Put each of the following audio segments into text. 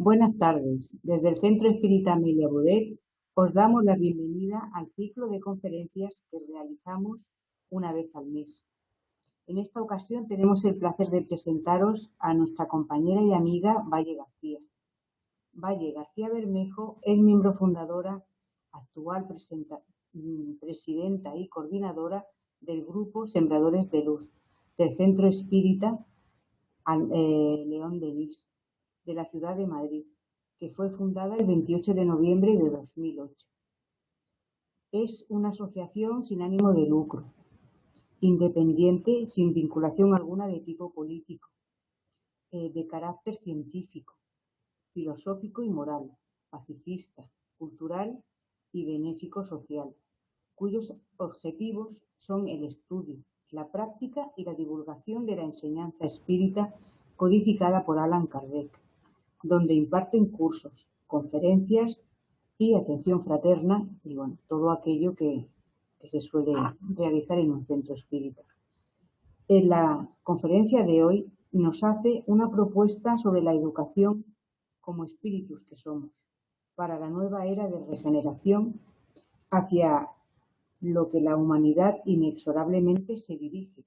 Buenas tardes. Desde el Centro Espírita Amelia Bodet os damos la bienvenida al ciclo de conferencias que realizamos una vez al mes. En esta ocasión tenemos el placer de presentaros a nuestra compañera y amiga Valle García. Valle García Bermejo es miembro fundadora, actual presidenta y coordinadora del grupo Sembradores de Luz del Centro Espírita León de Lis, de la ciudad de Madrid, que fue fundada el 28 de noviembre de 2008. Es una asociación sin ánimo de lucro, independiente, sin vinculación alguna de tipo político, de carácter científico, filosófico y moral, pacifista, cultural y benéfico social, cuyos objetivos son el estudio, la práctica y la divulgación de la enseñanza espírita codificada por Allan Kardec, donde imparten cursos, conferencias y atención fraterna y todo aquello que se suele realizar en un centro espírita. En la conferencia de hoy nos hace una propuesta sobre la educación como espíritus que somos para la nueva era de regeneración hacia lo que la humanidad inexorablemente se dirige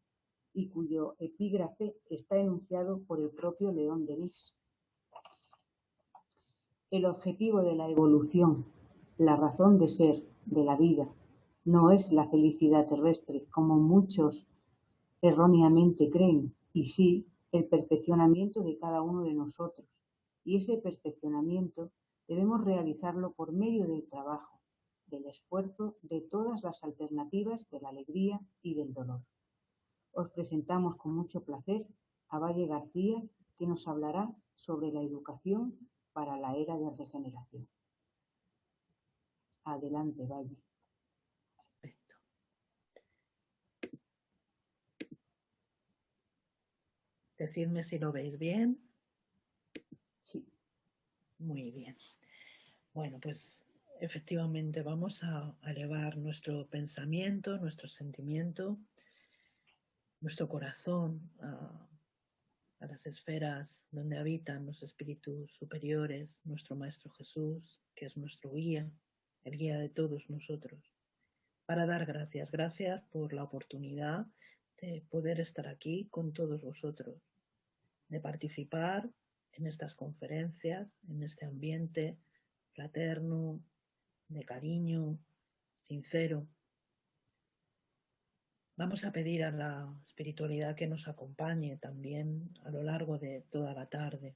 y cuyo epígrafe está enunciado por el propio León Denis. El objetivo de la evolución, la razón de ser de la vida, no es la felicidad terrestre, como muchos erróneamente creen, y sí el perfeccionamiento de cada uno de nosotros. Y ese perfeccionamiento debemos realizarlo por medio del trabajo, del esfuerzo, de todas las alternativas de la alegría y del dolor. Os presentamos con mucho placer a Valle García, que nos hablará sobre la educación para la era de regeneración. Adelante, Valle. Perfecto. Decidme si lo veis bien. Sí. Muy bien. Bueno, pues efectivamente vamos a elevar nuestro pensamiento, nuestro sentimiento, nuestro corazón a las esferas donde habitan los espíritus superiores, nuestro Maestro Jesús, que es nuestro guía, el guía de todos nosotros, para dar gracias. Gracias por la oportunidad de poder estar aquí con todos vosotros, de participar en estas conferencias, en este ambiente fraterno, de cariño, sincero. Vamos a pedir a la espiritualidad que nos acompañe también a lo largo de toda la tarde,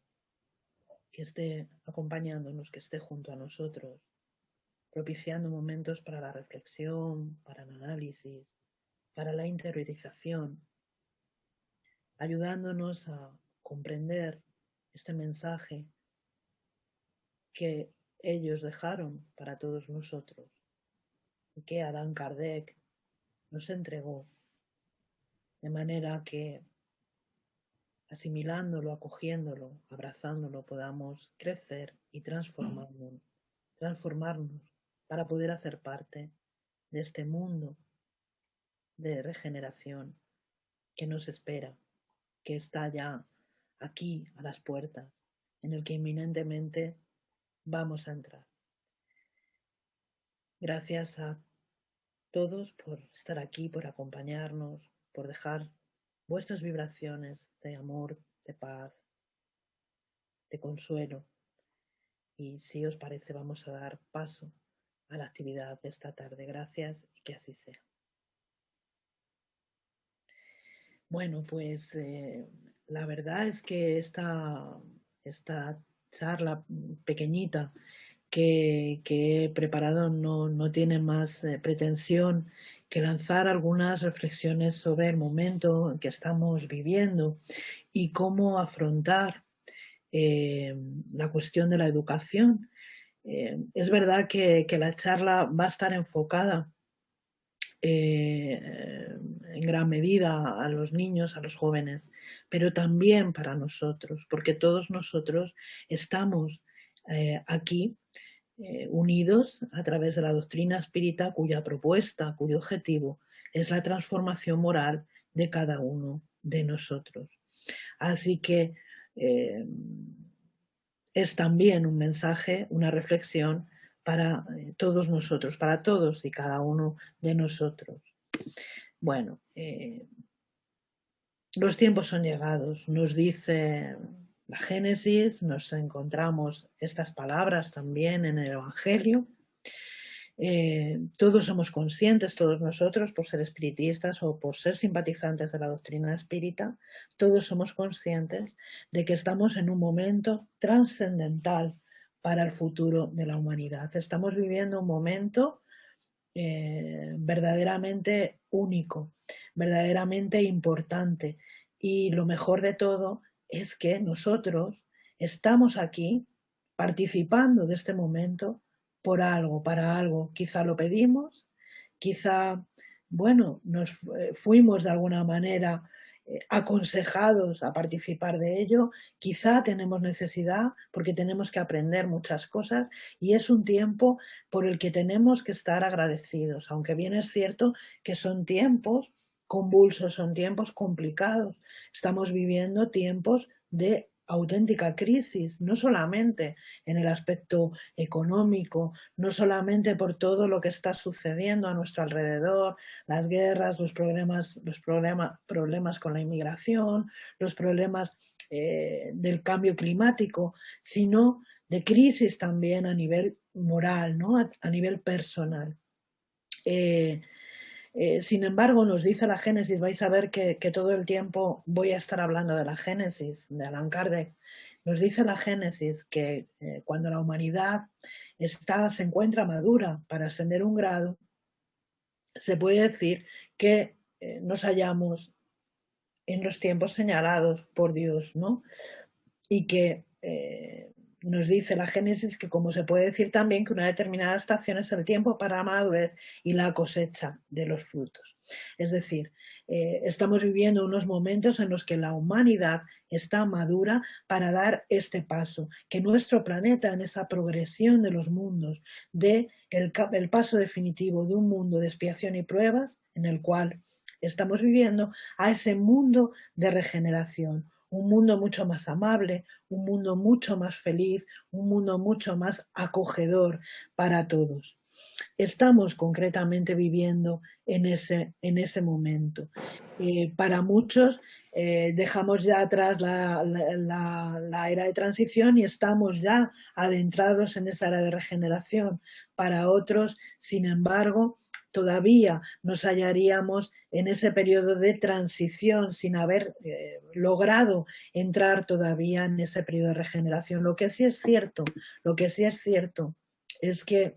que esté acompañándonos, que esté junto a nosotros, propiciando momentos para la reflexión, para el análisis, para la interiorización, ayudándonos a comprender este mensaje que ellos dejaron para todos nosotros y que Allan Kardec nos entregó, de manera que asimilándolo, acogiéndolo, abrazándolo, podamos crecer y transformarnos para poder hacer parte de este mundo de regeneración que nos espera, que está ya aquí a las puertas, en el que inminentemente vamos a entrar. Gracias a todos por estar aquí, por acompañarnos, por dejar vuestras vibraciones de amor, de paz, de consuelo. Y si os parece, vamos a dar paso a la actividad de esta tarde. Gracias y que así sea. Bueno, pues la verdad es que esta charla pequeñita que he preparado no tiene más pretensión que lanzar algunas reflexiones sobre el momento en que estamos viviendo y cómo afrontar la cuestión de la educación. Es verdad que la charla va a estar enfocada en gran medida a los niños, a los jóvenes, pero también para nosotros, porque todos nosotros estamos aquí unidos a través de la doctrina espírita, cuya propuesta, cuyo objetivo es la transformación moral de cada uno de nosotros. Así que es también un mensaje, una reflexión para todos nosotros, para todos y cada uno de nosotros. Bueno, los tiempos son llegados, nos dice la Génesis, nos encontramos estas palabras también en el Evangelio. Todos somos conscientes, todos nosotros, por ser espiritistas o por ser simpatizantes de la doctrina espírita, todos somos conscientes de que estamos en un momento trascendental para el futuro de la humanidad. Estamos viviendo un momento verdaderamente único, verdaderamente importante, y lo mejor de todo es que nosotros estamos aquí participando de este momento por algo, para algo. Quizá lo pedimos, quizá, bueno, nos fuimos de alguna manera aconsejados a participar de ello, quizá tenemos necesidad porque tenemos que aprender muchas cosas y es un tiempo por el que tenemos que estar agradecidos, aunque bien es cierto que son tiempos convulsos, son tiempos complicados, estamos viviendo tiempos de auténtica crisis, no solamente en el aspecto económico, no solamente por todo lo que está sucediendo a nuestro alrededor, las guerras, los problemas con la inmigración, los problemas del cambio climático, sino de crisis también a nivel moral, ¿no? A nivel personal. Sin embargo, nos dice la Génesis, vais a ver que todo el tiempo voy a estar hablando de la Génesis, de Allan Kardec. Nos dice la Génesis que cuando la humanidad se encuentra madura para ascender un grado, se puede decir que nos hallamos en los tiempos señalados por Dios, ¿no? Y que nos dice la Génesis que, como se puede decir también, que una determinada estación es el tiempo para la madurez y la cosecha de los frutos. Es decir, estamos viviendo unos momentos en los que la humanidad está madura para dar este paso, que nuestro planeta, en esa progresión de los mundos, dé el paso definitivo de un mundo de expiación y pruebas, en el cual estamos viviendo, a ese mundo de regeneración, un mundo mucho más amable, un mundo mucho más feliz, un mundo mucho más acogedor para todos. Estamos concretamente viviendo en ese momento. Para muchos dejamos ya atrás la era de transición y estamos ya adentrados en esa era de regeneración. Para otros, sin embargo, todavía nos hallaríamos en ese periodo de transición sin haber logrado entrar todavía en ese periodo de regeneración. Lo que sí es cierto es que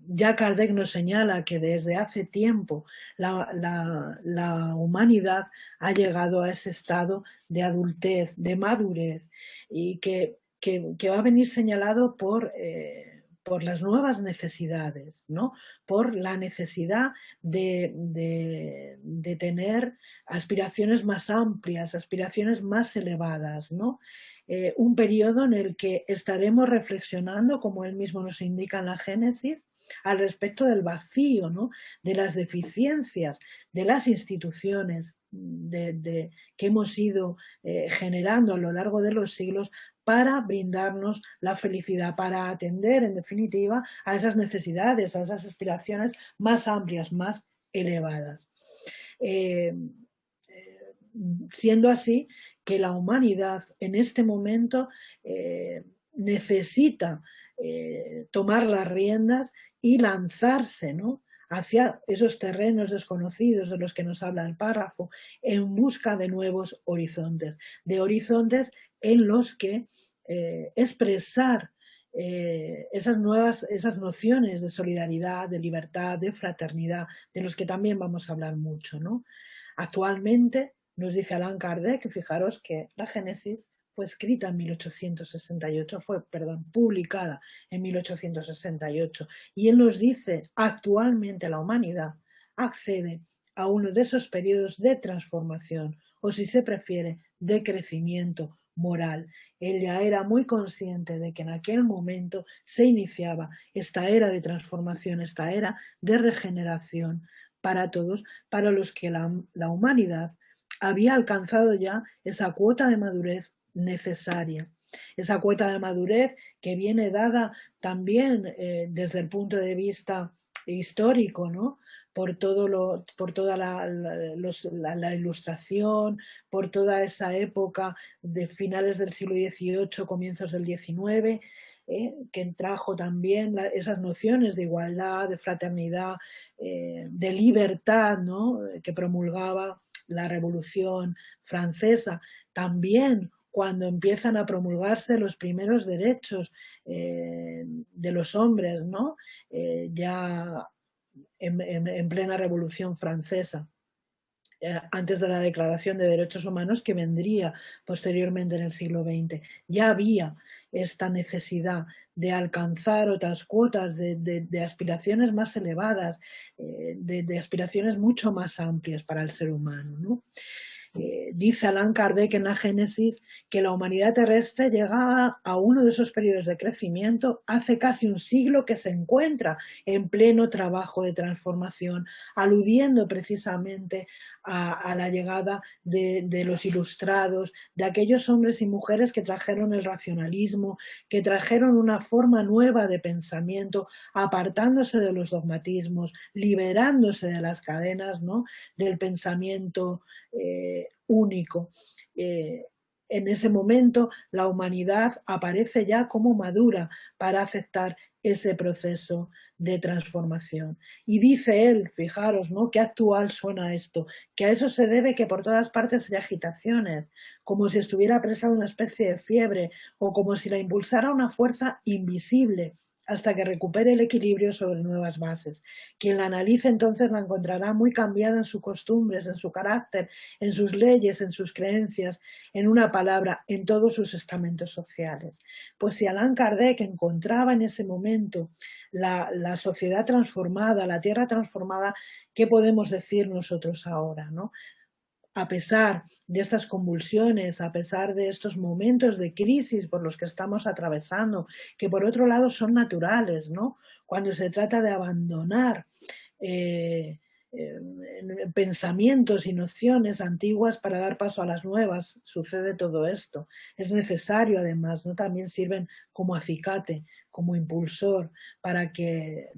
ya Kardec nos señala que desde hace tiempo la humanidad ha llegado a ese estado de adultez, de madurez, y que va a venir señalado por las nuevas necesidades, ¿no? Por la necesidad de tener aspiraciones más amplias, aspiraciones más elevadas, ¿no? Un periodo en el que estaremos reflexionando, como él mismo nos indica en la Génesis, al respecto del vacío, ¿no? De las deficiencias de las instituciones que hemos ido generando a lo largo de los siglos para brindarnos la felicidad, para atender, en definitiva, a esas necesidades, a esas aspiraciones más amplias, más elevadas. Siendo así que la humanidad en este momento necesita tomar las riendas y lanzarse, ¿no?, hacia esos terrenos desconocidos de los que nos habla el párrafo, en busca de nuevos horizontes, de horizontes en los que expresar esas nociones de solidaridad, de libertad, de fraternidad, de los que también vamos a hablar mucho, ¿no? Actualmente nos dice Allan Kardec, que fijaros que la Génesis fue escrita en 1868, publicada en 1868, y él nos dice, actualmente la humanidad accede a uno de esos periodos de transformación, o si se prefiere, de crecimiento moral. Él ya era muy consciente de que en aquel momento se iniciaba esta era de transformación, esta era de regeneración para todos, para los que la humanidad había alcanzado ya esa cuota de madurez necesaria. Esa cuota de madurez que viene dada también desde el punto de vista histórico, ¿no? Por toda la ilustración, por toda esa época de finales del siglo XVIII, comienzos del XIX, que trajo también esas nociones de igualdad, de fraternidad, de libertad, ¿no? Que promulgaba la Revolución Francesa. También cuando empiezan a promulgarse los primeros derechos de los hombres, ¿no? Ya en plena Revolución Francesa, antes de la Declaración de Derechos Humanos que vendría posteriormente en el siglo XX. Ya había esta necesidad de alcanzar otras cuotas de aspiraciones más elevadas, de aspiraciones mucho más amplias para el ser humano, ¿no? Dice Allan Kardec en la Génesis que la humanidad terrestre llega a uno de esos periodos de crecimiento hace casi un siglo que se encuentra en pleno trabajo de transformación, aludiendo precisamente a la llegada de los ilustrados, de aquellos hombres y mujeres que trajeron el racionalismo, que trajeron una forma nueva de pensamiento, apartándose de los dogmatismos, liberándose de las cadenas, ¿no? Del pensamiento único. En ese momento la humanidad aparece ya como madura para aceptar ese proceso de transformación. Y dice él, fijaros, ¿no? Qué actual suena esto, que a eso se debe que por todas partes hay agitaciones, como si estuviera presa una especie de fiebre o como si la impulsara una fuerza invisible hasta que recupere el equilibrio sobre nuevas bases. Quien la analice entonces la encontrará muy cambiada en sus costumbres, en su carácter, en sus leyes, en sus creencias, en una palabra, en todos sus estamentos sociales. Pues si Allan Kardec encontraba en ese momento la sociedad transformada, la tierra transformada, ¿qué podemos decir nosotros ahora, ¿no? A pesar de estas convulsiones, a pesar de estos momentos de crisis por los que estamos atravesando, que por otro lado son naturales, ¿no? Cuando se trata de abandonar eh, eh, pensamientos y nociones antiguas para dar paso a las nuevas, sucede todo esto. Es necesario además, ¿no? También sirven como acicate, como impulsor para que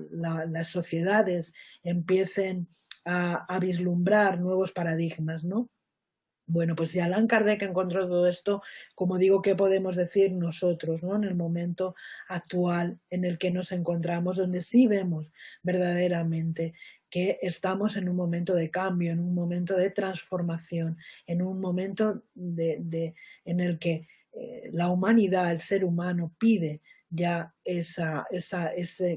las sociedades empiecen a vislumbrar nuevos paradigmas, ¿no? Bueno, pues si Allan Kardec encontró todo esto, como digo, ¿qué podemos decir nosotros, ¿no? En el momento actual en el que nos encontramos, donde sí vemos verdaderamente que estamos en un momento de cambio, en un momento de transformación, en un momento en el que la humanidad, el ser humano, pide ya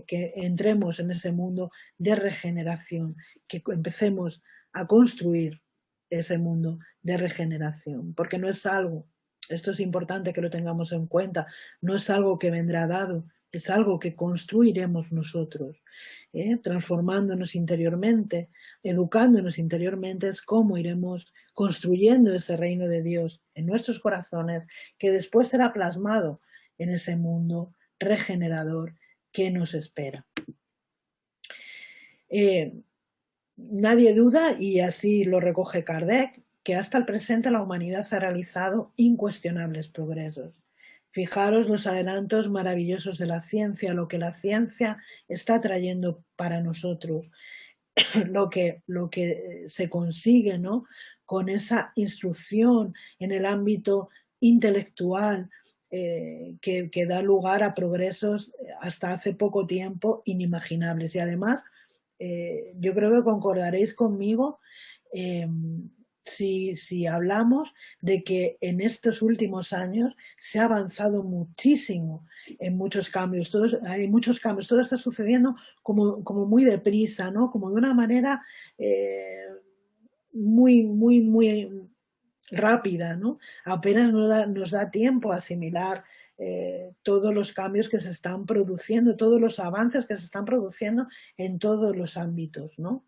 que entremos en ese mundo de regeneración, que empecemos a construir ese mundo de regeneración, porque no es algo, esto es importante que lo tengamos en cuenta, no es algo que vendrá dado, es algo que construiremos nosotros, transformándonos interiormente, educándonos interiormente, es cómo iremos construyendo ese reino de Dios en nuestros corazones, que después será plasmado en ese mundo regenerador que nos espera. Nadie duda, y así lo recoge Kardec, que hasta el presente la humanidad ha realizado incuestionables progresos. Fijaros los adelantos maravillosos de la ciencia, lo que la ciencia está trayendo para nosotros, lo que se consigue, ¿no? Con esa instrucción en el ámbito intelectual, que da lugar a progresos hasta hace poco tiempo inimaginables. Y además, yo creo que concordaréis conmigo eh, si hablamos de que en estos últimos años se ha avanzado muchísimo en muchos cambios. Hay muchos cambios, todo está sucediendo como muy deprisa, ¿no? Como de una manera muy rápida, ¿no? Apenas nos da tiempo a asimilar todos los cambios que se están produciendo, todos los avances que se están produciendo en todos los ámbitos, ¿no?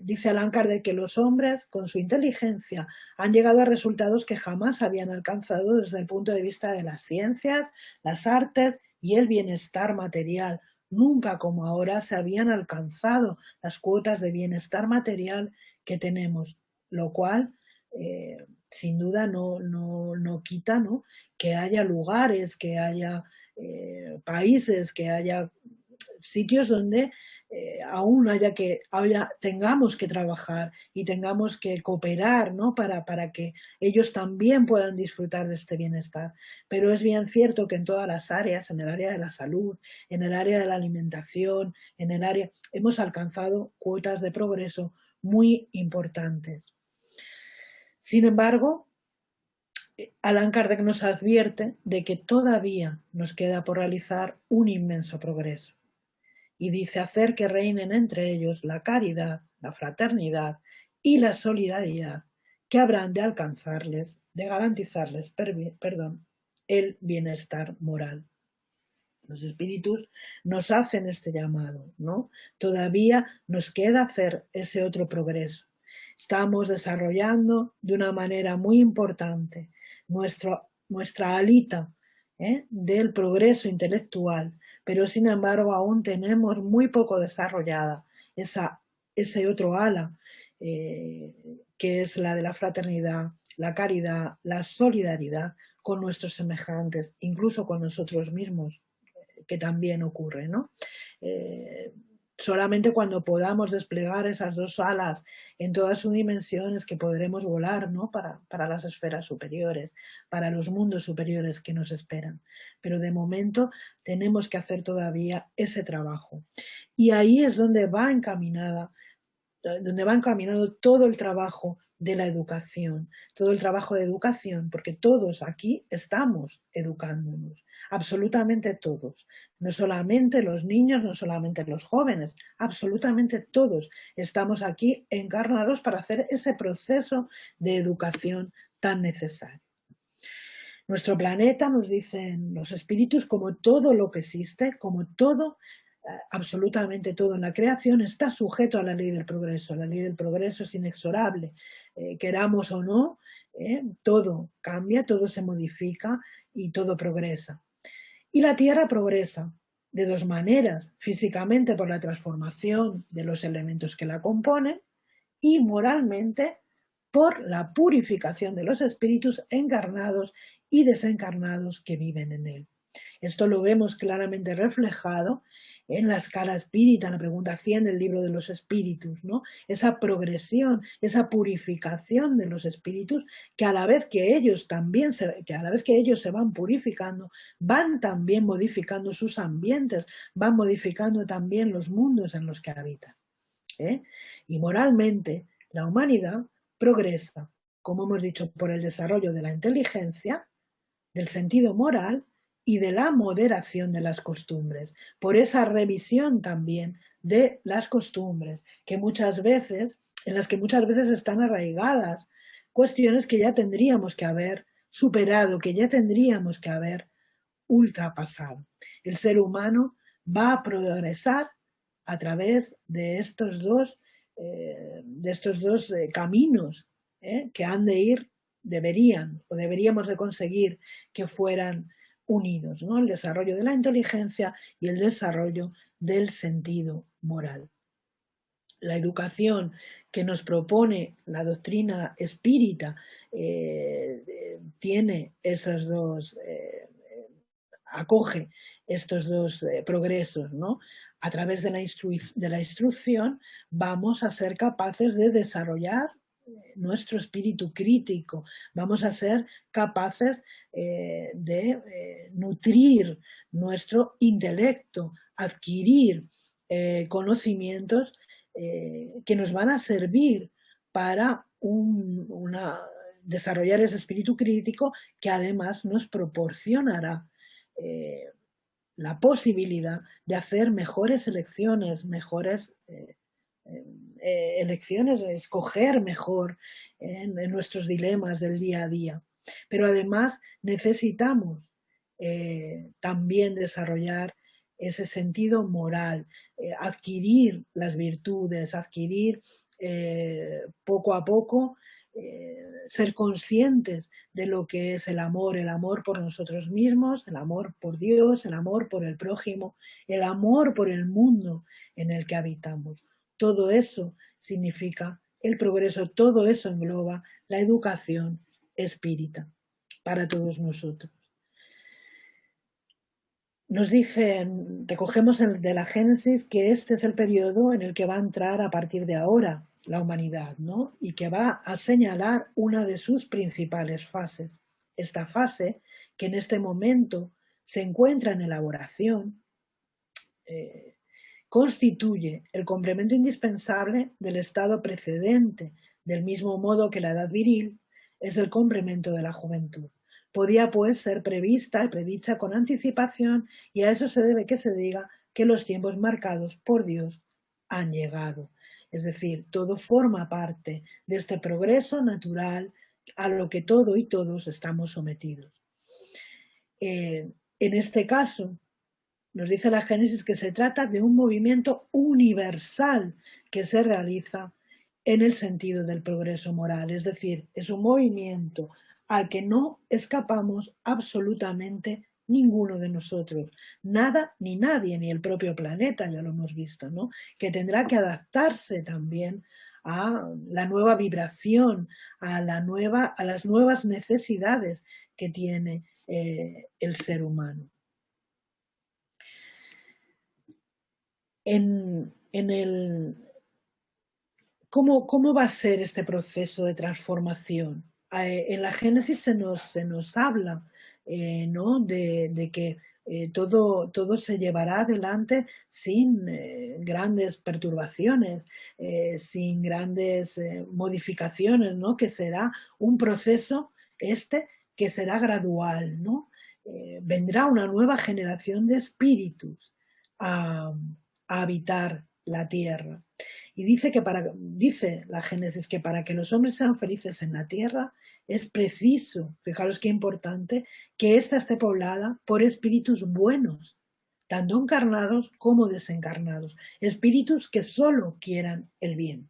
Dice Allan Kardec que los hombres, con su inteligencia, han llegado a resultados que jamás habían alcanzado desde el punto de vista de las ciencias, las artes y el bienestar material. Nunca como ahora se habían alcanzado las cuotas de bienestar material que tenemos lo cual sin duda no quita, ¿no?, que haya lugares, que haya países, que haya sitios donde aún tengamos que trabajar y tengamos que cooperar, ¿no?, para que ellos también puedan disfrutar de este bienestar. Pero es bien cierto que en todas las áreas, en el área de la salud, en el área de la alimentación, hemos alcanzado cuotas de progreso muy importantes. Sin embargo, Allan Kardec nos advierte de que todavía nos queda por realizar un inmenso progreso. Y dice: hacer que reinen entre ellos la caridad, la fraternidad y la solidaridad, que habrán de alcanzarles, de garantizarles, el bienestar moral. Los espíritus nos hacen este llamado, ¿no? Todavía nos queda hacer ese otro progreso. Estamos desarrollando de una manera muy importante nuestra alita del progreso intelectual, pero sin embargo aún tenemos muy poco desarrollada ese otro ala, que es la de la fraternidad, la caridad, la solidaridad con nuestros semejantes, incluso con nosotros mismos, que también ocurre, ¿no? Solamente cuando podamos desplegar esas dos alas en todas sus dimensiones que podremos volar, ¿no?, para las esferas superiores, para los mundos superiores que nos esperan. Pero de momento tenemos que hacer todavía ese trabajo. Y ahí es donde va encaminado todo el trabajo de la educación, todo el trabajo de educación, porque todos aquí estamos educándonos, absolutamente todos, no solamente los niños, no solamente los jóvenes, absolutamente todos estamos aquí encarnados para hacer ese proceso de educación tan necesario. Nuestro planeta, nos dicen los espíritus, como todo lo que existe, como todo, absolutamente todo en la creación, está sujeto a la ley del progreso. La ley del progreso es inexorable, queramos o no, todo cambia, todo se modifica y todo progresa. Y la Tierra progresa de dos maneras: físicamente por la transformación de los elementos que la componen, y moralmente por la purificación de los espíritus encarnados y desencarnados que viven en él. Esto lo vemos claramente reflejado en la escala espírita, en la pregunta 100 del libro de los espíritus, ¿no? Esa progresión, esa purificación de los espíritus, que a la vez que ellos se van purificando, van también modificando sus ambientes, van modificando también los mundos en los que habitan. Y moralmente la humanidad progresa, como hemos dicho, por el desarrollo de la inteligencia, del sentido moral y de la moderación de las costumbres, por esa revisión también de las costumbres, en las que muchas veces están arraigadas cuestiones que ya tendríamos que haber superado, que ya tendríamos que haber ultrapasado. El ser humano va a progresar a través de estos dos caminos que han de ir, deberíamos de conseguir que fueran unidos, ¿no? El desarrollo de la inteligencia y el desarrollo del sentido moral. La educación que nos propone la doctrina espírita tiene esos dos, acoge estos dos progresos, ¿no? A través de la instrucción vamos a ser capaces de desarrollar nuestro espíritu crítico, vamos a ser capaces de nutrir nuestro intelecto, adquirir conocimientos que nos van a servir para desarrollar ese espíritu crítico, que además nos proporcionará la posibilidad de hacer mejores elecciones, escoger mejor en nuestros dilemas del día a día. Pero además necesitamos también desarrollar ese sentido moral, adquirir las virtudes, adquirir poco a poco, ser conscientes de lo que es el amor por nosotros mismos, el amor por Dios, el amor por el prójimo, el amor por el mundo en el que habitamos. Todo eso significa el progreso, todo eso engloba la educación espírita para todos nosotros. Nos dicen, recogemos de la Génesis, que este es el periodo en el que va a entrar a partir de ahora la humanidad, ¿no? Y que va a señalar una de sus principales fases. Esta fase, que en este momento se encuentra en elaboración, constituye el complemento indispensable del estado precedente, del mismo modo que la edad viril es el complemento de la juventud. Podía pues ser prevista y predicha con anticipación, y a eso se debe que se diga que los tiempos marcados por Dios han llegado. Es decir, todo forma parte de este progreso natural a lo que todo y todos estamos sometidos. En este caso, nos dice la Génesis que se trata de un movimiento universal que se realiza en el sentido del progreso moral, es decir, es un movimiento al que no escapamos absolutamente ninguno de nosotros, nada ni nadie, ni el propio planeta, ya lo hemos visto, ¿no? Que tendrá que adaptarse también a la nueva vibración, a las nuevas necesidades que tiene el ser humano. ¿Cómo va a ser este proceso de transformación? En la Génesis se nos habla, ¿no? de que todo se llevará adelante sin grandes perturbaciones, sin grandes modificaciones, ¿no? Que será un proceso que será gradual, ¿no? Vendrá una nueva generación de espíritus a habitar la tierra. Y dice la Génesis que para que los hombres sean felices en la tierra es preciso, fijaros qué importante, que ésta esté poblada por espíritus buenos, tanto encarnados como desencarnados, espíritus que solo quieran el bien.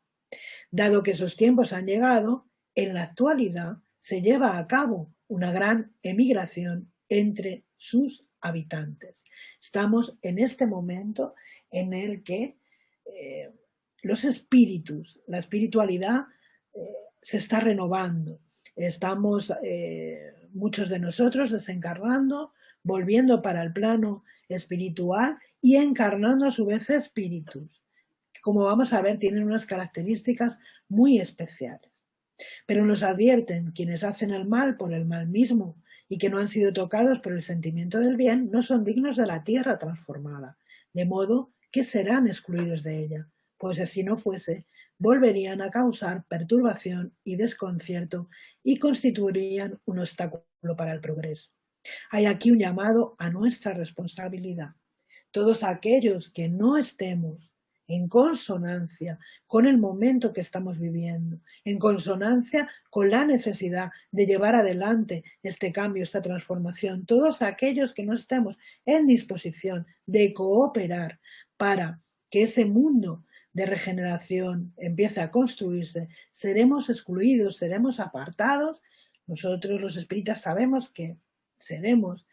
Dado que esos tiempos han llegado, en la actualidad se lleva a cabo una gran emigración entre sus habitantes. Estamos en este momento en el que los espíritus, la espiritualidad se está renovando. Estamos muchos de nosotros desencarnando, volviendo para el plano espiritual y encarnando a su vez espíritus. Como vamos a ver, tienen unas características muy especiales. Pero nos advierten, quienes hacen el mal por el mal mismo y que no han sido tocados por el sentimiento del bien, no son dignos de la tierra transformada, de modo que serán excluidos de ella, pues si así no fuese, volverían a causar perturbación y desconcierto y constituirían un obstáculo para el progreso. Hay aquí un llamado a nuestra responsabilidad. Todos aquellos que no estemos en consonancia con el momento que estamos viviendo, en consonancia con la necesidad de llevar adelante este cambio, esta transformación, todos aquellos que no estemos en disposición de cooperar para que ese mundo de regeneración empiece a construirse, seremos excluidos, seremos apartados. Nosotros los espíritas sabemos que seremos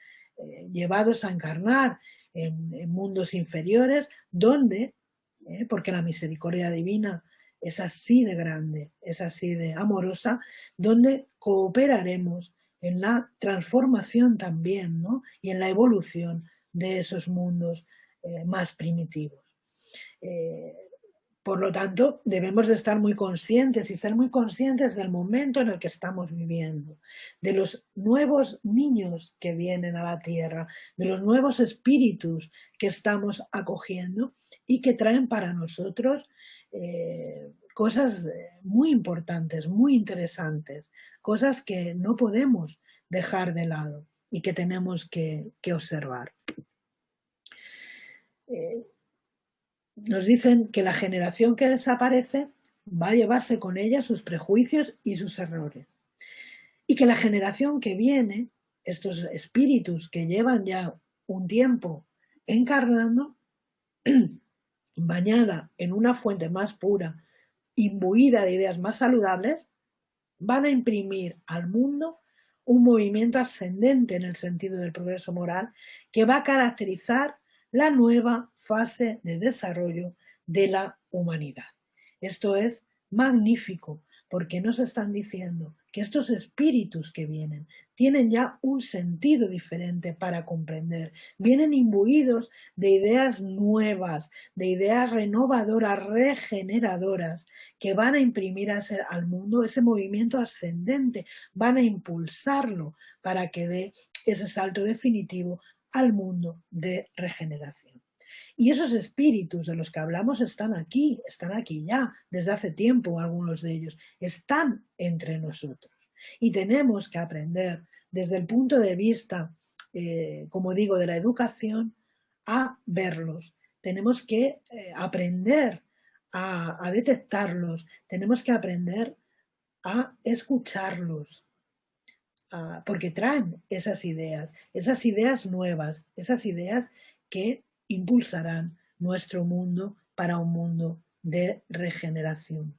llevados a encarnar en mundos inferiores donde porque la misericordia divina es así de grande, es así de amorosa, donde cooperaremos en la transformación también, ¿no? Y en la evolución de esos mundos más primitivos. Por lo tanto, debemos de estar muy conscientes y ser muy conscientes del momento en el que estamos viviendo, de los nuevos niños que vienen a la tierra, de los nuevos espíritus que estamos acogiendo y que traen para nosotros cosas muy importantes, muy interesantes, cosas que no podemos dejar de lado y que tenemos que observar. Nos dicen que la generación que desaparece va a llevarse con ella sus prejuicios y sus errores. Y que la generación que viene, estos espíritus que llevan ya un tiempo encarnando, bañada en una fuente más pura, imbuida de ideas más saludables, van a imprimir al mundo un movimiento ascendente en el sentido del progreso moral que va a caracterizar la nueva fase de desarrollo de la humanidad. Esto es magnífico, porque nos están diciendo que estos espíritus que vienen tienen ya un sentido diferente para comprender, vienen imbuidos de ideas nuevas, de ideas renovadoras, regeneradoras, que van a imprimir al mundo ese movimiento ascendente, van a impulsarlo para que dé ese salto definitivo al mundo de regeneración. Y esos espíritus de los que hablamos están aquí ya, desde hace tiempo algunos de ellos, están entre nosotros. Y tenemos que aprender desde el punto de vista, como digo, de la educación, a verlos. Tenemos que aprender a detectarlos, tenemos que aprender a escucharlos, porque traen esas ideas nuevas, esas ideas que impulsarán nuestro mundo para un mundo de regeneración.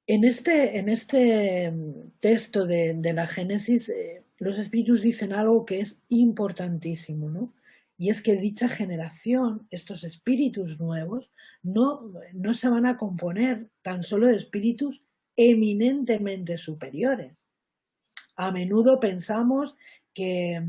En este texto de la Génesis, los espíritus dicen algo que es importantísimo, ¿no? Y es que dicha generación, estos espíritus nuevos, no se van a componer tan solo de espíritus eminentemente superiores. A menudo pensamos que,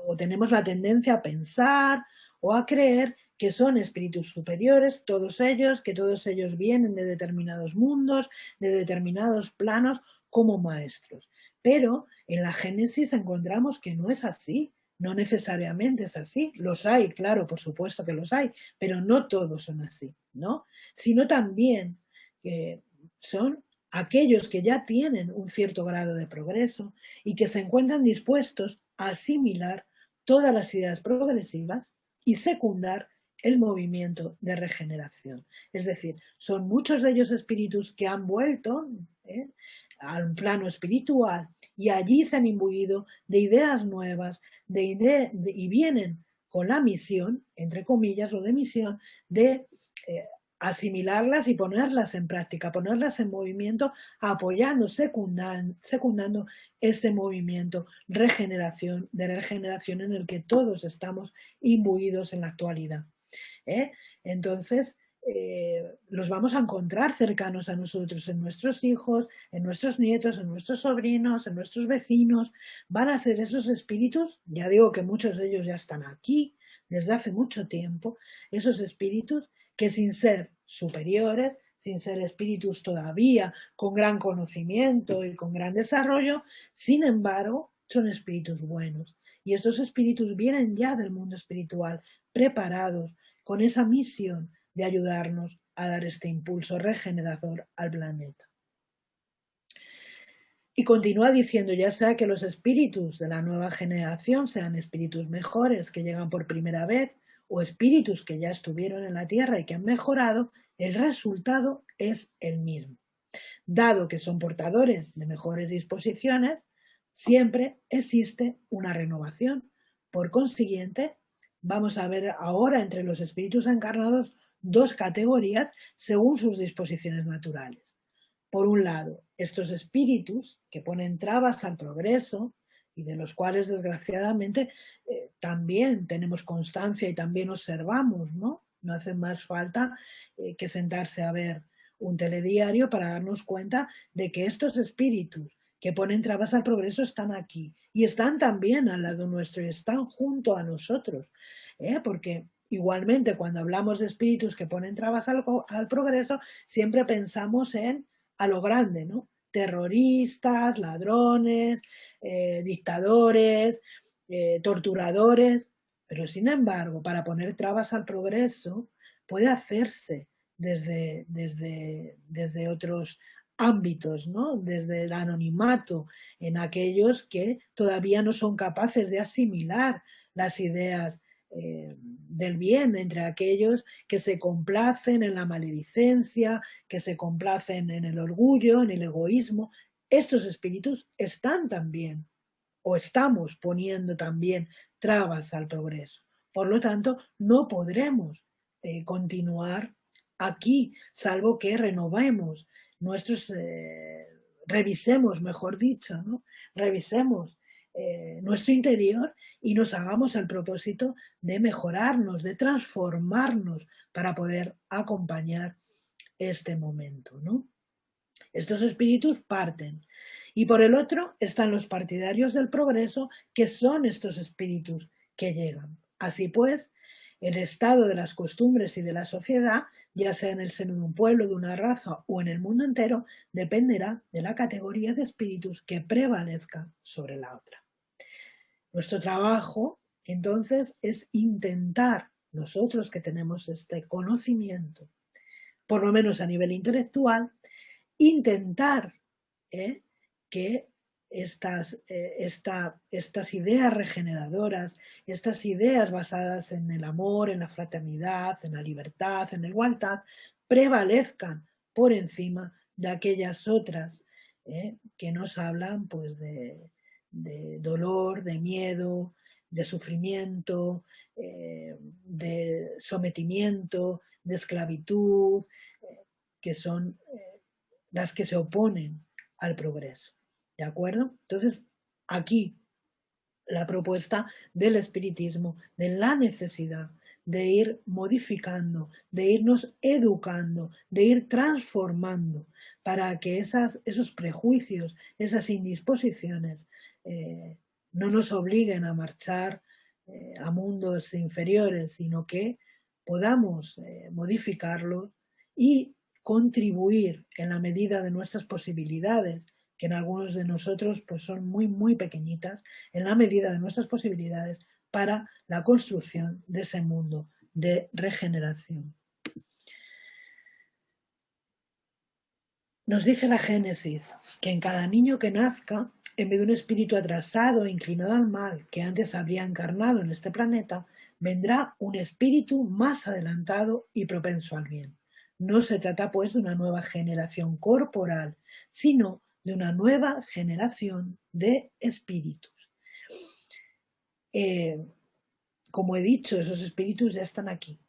o tenemos la tendencia a pensar o a creer que son espíritus superiores, todos ellos, que todos ellos vienen de determinados mundos, de determinados planos como maestros. Pero en la Génesis encontramos que no es así, no necesariamente es así. Los hay, claro, por supuesto que los hay, pero no todos son así, ¿no? Sino también que son aquellos que ya tienen un cierto grado de progreso y que se encuentran dispuestos a asimilar todas las ideas progresivas y secundar el movimiento de regeneración. Es decir, son muchos de ellos espíritus que han vuelto al plano espiritual y allí se han imbuido de ideas nuevas y vienen con la misión, entre comillas, lo de misión, de asimilarlas y ponerlas en práctica, ponerlas en movimiento, apoyando, secundando ese movimiento de regeneración en el que todos estamos imbuidos en la actualidad. Entonces, los vamos a encontrar cercanos a nosotros, en nuestros hijos, en nuestros nietos, en nuestros sobrinos, en nuestros vecinos. Van a ser esos espíritus, ya digo que muchos de ellos ya están aquí desde hace mucho tiempo, esos espíritus que sin ser superiores, sin ser espíritus todavía con gran conocimiento y con gran desarrollo, sin embargo, son espíritus buenos. Y estos espíritus vienen ya del mundo espiritual, preparados, con esa misión de ayudarnos a dar este impulso regenerador al planeta. Y continúa diciendo, ya sea que los espíritus de la nueva generación sean espíritus mejores que llegan por primera vez o espíritus que ya estuvieron en la Tierra y que han mejorado, el resultado es el mismo. Dado que son portadores de mejores disposiciones, siempre existe una renovación. Por consiguiente, vamos a ver ahora entre los espíritus encarnados dos categorías según sus disposiciones naturales. Por un lado, estos espíritus que ponen trabas al progreso y de los cuales desgraciadamente también tenemos constancia y también observamos, ¿no? No hace más falta que sentarse a ver un telediario para darnos cuenta de que estos espíritus que ponen trabas al progreso están aquí y están también al lado nuestro y están junto a nosotros, porque igualmente cuando hablamos de espíritus que ponen trabas al progreso siempre pensamos en a lo grande, ¿no? Terroristas, ladrones, dictadores, torturadores, pero sin embargo, para poner trabas al progreso puede hacerse desde otros ámbitos, ¿no? Desde el anonimato, en aquellos que todavía no son capaces de asimilar las ideas del bien, entre aquellos que se complacen en la maledicencia, que se complacen en el orgullo, en el egoísmo. Estos espíritus están también, o estamos poniendo también trabas al progreso. Por lo tanto, no podremos continuar aquí, salvo que renovemos revisemos, mejor dicho, ¿no? Revisemos nuestro interior y nos hagamos el propósito de mejorarnos, de transformarnos para poder acompañar este momento, ¿no? Estos espíritus parten. Y por el otro están los partidarios del progreso, que son estos espíritus que llegan. Así pues, el estado de las costumbres y de la sociedad, ya sea en el seno de un pueblo, de una raza o en el mundo entero, dependerá de la categoría de espíritus que prevalezca sobre la otra. Nuestro trabajo, entonces, es intentar, nosotros que tenemos este conocimiento, por lo menos a nivel intelectual, intentar que estas ideas regeneradoras, estas ideas basadas en el amor, en la fraternidad, en la libertad, en la igualdad, prevalezcan por encima de aquellas otras que nos hablan pues, de dolor, de miedo, de sufrimiento, de sometimiento, de esclavitud, que son las que se oponen al progreso. ¿De acuerdo? Entonces, aquí la propuesta del espiritismo, de la necesidad de ir modificando, de irnos educando, de ir transformando para que esos prejuicios, esas indisposiciones no nos obliguen a marchar a mundos inferiores, sino que podamos modificarlos y contribuir en la medida de nuestras posibilidades, que en algunos de nosotros pues son muy, muy pequeñitas, en la medida de nuestras posibilidades para la construcción de ese mundo de regeneración. Nos dice la Génesis que en cada niño que nazca, en vez de un espíritu atrasado e inclinado al mal que antes habría encarnado en este planeta, vendrá un espíritu más adelantado y propenso al bien. No se trata pues de una nueva generación corporal, sino de una nueva generación de espíritus. Como he dicho, esos espíritus ya están aquí.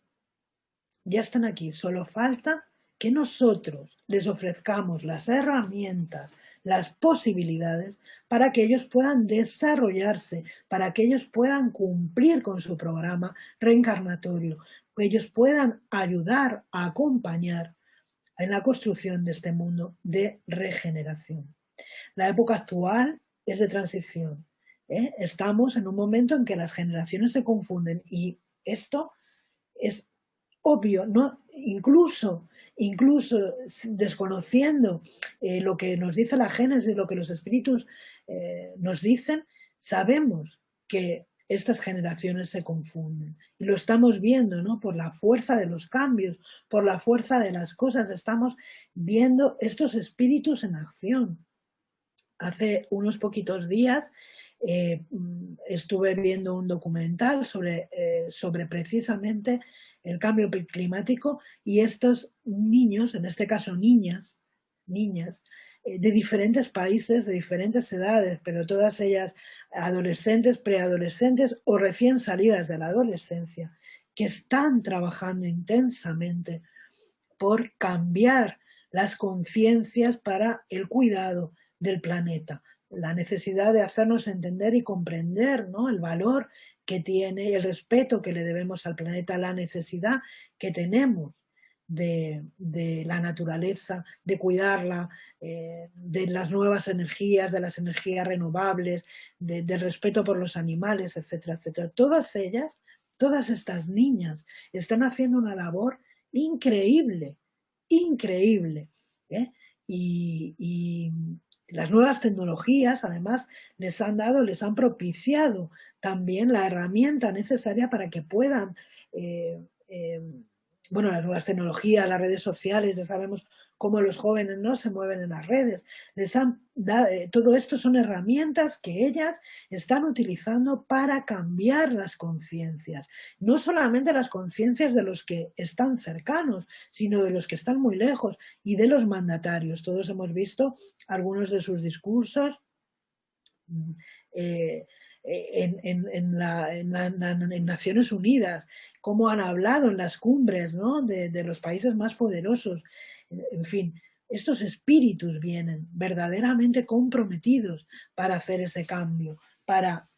Ya están aquí, solo falta que nosotros les ofrezcamos las herramientas, las posibilidades para que ellos puedan desarrollarse, para que ellos puedan cumplir con su programa reencarnatorio, que ellos puedan ayudar a acompañar en la construcción de este mundo de regeneración. La época actual es de transición. Estamos en un momento en que las generaciones se confunden y esto es obvio, ¿no? Incluso desconociendo lo que nos dice la Génesis, lo que los espíritus nos dicen, sabemos que estas generaciones se confunden. Y lo estamos viendo, ¿no? Por la fuerza de los cambios, por la fuerza de las cosas, estamos viendo estos espíritus en acción. Hace unos poquitos días estuve viendo un documental sobre precisamente el cambio climático y estos niños, en este caso niñas, de diferentes países, de diferentes edades, pero todas ellas adolescentes, preadolescentes o recién salidas de la adolescencia, que están trabajando intensamente por cambiar las conciencias para el cuidado del planeta, la necesidad de hacernos entender y comprender, ¿no?, el valor que tiene, el respeto que le debemos al planeta, la necesidad que tenemos de la naturaleza, de cuidarla, de las nuevas energías, de las energías renovables, del respeto por los animales, etcétera, etcétera. Todas ellas, todas estas niñas están haciendo una labor increíble, increíble, ¿eh? Y las nuevas tecnologías, además, les han propiciado también la herramienta necesaria para que puedan, bueno, las nuevas tecnologías, las redes sociales, ya sabemos cómo los jóvenes no se mueven en las redes. Todo esto son herramientas que ellas están utilizando para cambiar las conciencias. No solamente las conciencias de los que están cercanos, sino de los que están muy lejos y de los mandatarios. Todos hemos visto algunos de sus discursos en Naciones Unidas, cómo han hablado en las cumbres, ¿no?, de los países más poderosos. En fin, estos espíritus vienen verdaderamente comprometidos para hacer ese cambio, para